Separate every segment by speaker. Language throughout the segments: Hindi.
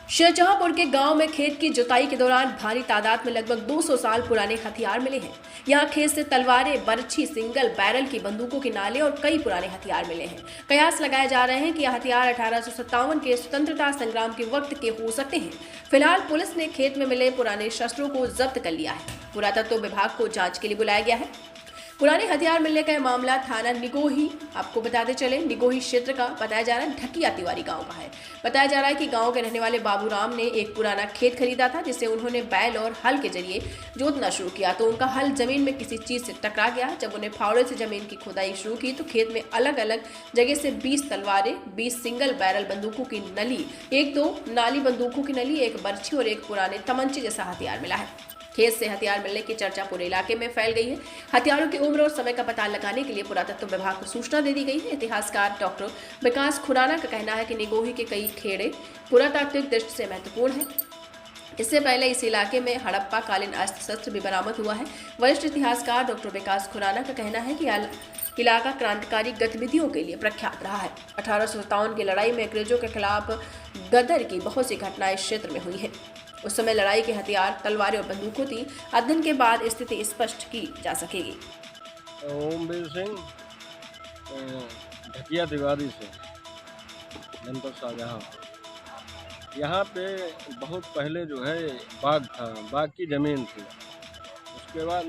Speaker 1: शाहजहांपुर के गांव में खेत की जुताई के दौरान भारी तादाद में लगभग 200 साल पुराने हथियार मिले हैं। यहां खेत से तलवारें, बरछी, सिंगल बैरल की बंदूकों के नाले और कई पुराने हथियार मिले हैं। कयास लगाए जा रहे हैं कि यह हथियार 1857 के स्वतंत्रता संग्राम के वक्त के हो सकते हैं। फिलहाल पुलिस ने खेत में मिले पुराने शस्त्रों को जब्त कर लिया है। पुरातत्व विभाग को जाँच के लिए बुलाया गया है। पुराने हथियार मिलने का मामला थाना निगोही, आपको बताते चले, निगोही क्षेत्र का बताया जा रहा है, ढकिया तिवारी गांव का है। बताया जा रहा है कि गांव के रहने वाले बाबूराम ने एक पुराना खेत खरीदा था, जिसे उन्होंने बैल और हल के जरिए जोतना शुरू किया तो उनका हल जमीन में किसी चीज से टकरा गया। जब उन्हें फावड़े से जमीन की खुदाई शुरू की तो खेत में अलग अलग जगह से 20 तलवारें, 20 सिंगल बैरल बंदूकों की नली, 1-2 नाली बंदूकों की नली, एक बर्छी और एक पुराने तमंचे जैसा हथियार मिला है। खेत से हथियार मिलने की चर्चा पूरे इलाके में फैल गई है। हथियारों की उम्र और समय का पता लगाने के लिए पुरातत्व विभाग को सूचना दे दी गई है। इतिहासकार डॉक्टर विकास खुराना का कहना है कि निगोही के कई खेड़े पुरातात्विक दृष्टि से महत्वपूर्ण है। इससे पहले इस इलाके में हड़प्पा कालीन अस्त्र शस्त्र भी बरामद हुआ है। वरिष्ठ इतिहासकार डॉक्टर विकास खुराना का कहना है कि इलाका क्रांतिकारी गतिविधियों के लिए प्रख्यात रहा है। 1857 की लड़ाई में अंग्रेजों के खिलाफ गदर की बहुत सी घटनाएं इस क्षेत्र में हुई है। उस समय लड़ाई के हथियार, तलवारें और बंदूकों थी। अध्ययन के बाद स्थिति स्पष्ट की जा सकेगी।
Speaker 2: ओमवीर सिंह, ढकिया तिवारी से, जनपद शाहजहांपुर। यहाँ पे बहुत पहले जो है बाग था, बाग की ज़मीन थी। उसके बाद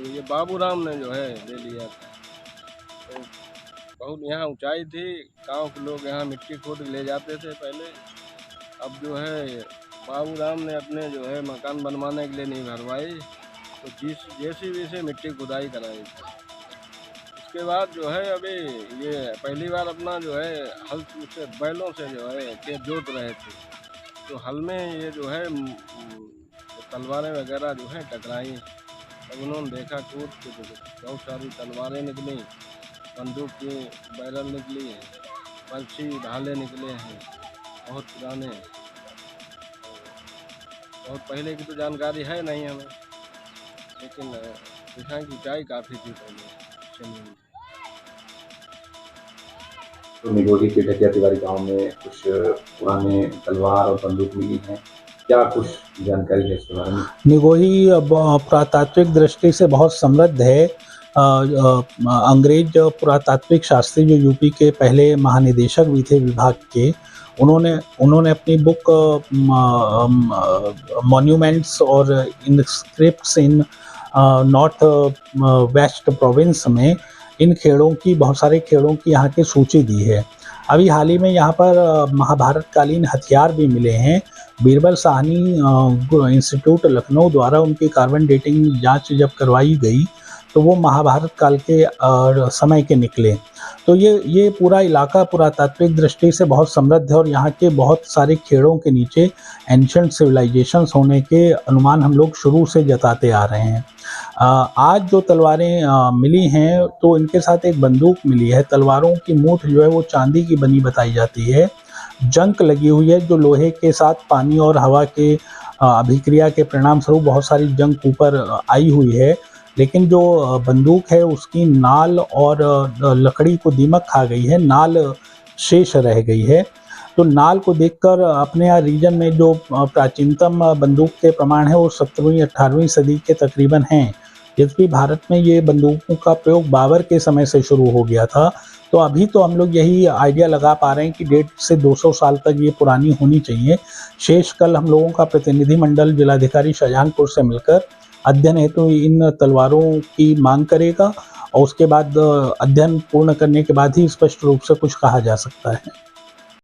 Speaker 2: ये बाबूराम ने जो है ले लिया था। तो बहुत यहाँ ऊंचाई थी, गांव के लोग यहाँ मिट्टी खोद के ले जाते थे पहले। अब जो है बाबूराम ने अपने जो है मकान बनवाने के लिए नींव भरवाई तो जेसीबी से मिट्टी खुदाई कराई। उसके बाद जो है अभी ये पहली बार अपना जो है हल से बैलों से जो है खेत जोत रहे थे तो हल में ये जो है तलवारें वगैरह जो है टकराई। तब उन्होंने देखा कूद के तो बहुत सारी तलवारें निकली, बंदूक की बैरल निकली है, बर्छी ढाले निकले हैं, बहुत पुराने। बहुत पहले की तो जानकारी है नहीं हमें, लेकिन दिशा की ऊंचाई काफ़ी थी पहले जमीन।
Speaker 3: तो निगोही के ढकिया तिवारी गांव में कुछ पुराने तलवार और बंदूक मिली हैं, क्या कुछ जानकारी है इसके बारे में?
Speaker 4: निगोही पुरातात्विक दृष्टि से बहुत समृद्ध है। अंग्रेज पुरातात्विक शास्त्री जो यूपी के पहले महानिदेशक भी थे विभाग के, उन्होंने अपनी बुक मॉन्यूमेंट्स और इनस्क्रिप्ट्स इन नॉर्थ वेस्ट प्रोविंस में इन खेड़ों की, बहुत सारे खेड़ों की यहाँ की सूची दी है। अभी हाल ही में यहाँ पर महाभारत कालीन हथियार भी मिले हैं। बीरबल साहनी इंस्टीट्यूट लखनऊ द्वारा उनकी कार्बन डेटिंग जांच जब करवाई गई तो वो महाभारत काल के समय के निकले। तो ये पूरा इलाका पुरातात्विक दृष्टि से बहुत समृद्ध है और यहाँ के बहुत सारे खेड़ों के नीचे एंशिएंट सिविलाइजेशंस होने के अनुमान हम लोग शुरू से जताते आ रहे हैं। आज जो तलवारें मिली हैं तो इनके साथ एक बंदूक मिली है। तलवारों की मूठ जो है वो चांदी की बनी बताई जाती है। जंक लगी हुई है जो लोहे के साथ पानी और हवा के अभिक्रिया के परिणाम स्वरूप बहुत सारी जंक ऊपर आई हुई है। लेकिन जो बंदूक है उसकी नाल और लकड़ी को दीमक खा गई है, नाल शेष रह गई है। तो नाल को देखकर अपने यहाँ रीजन में जो प्राचीनतम बंदूक के प्रमाण है वो 17वीं-18वीं सदी के तकरीबन हैं। यद्यपि भारत में ये बंदूकों का प्रयोग बाबर के समय से शुरू हो गया था। तो अभी तो हम लोग यही आइडिया लगा पा रहे हैं कि 150 से 200 साल तक ये पुरानी होनी चाहिए। शेष कल हम लोगों का प्रतिनिधिमंडल जिलाधिकारी शाहजहांपुर से मिलकर अध्ययन हेतु इन तलवारों की मांग करेगा और उसके बाद अध्ययन पूर्ण करने के बाद ही स्पष्ट रूप से कुछ कहा जा सकता है।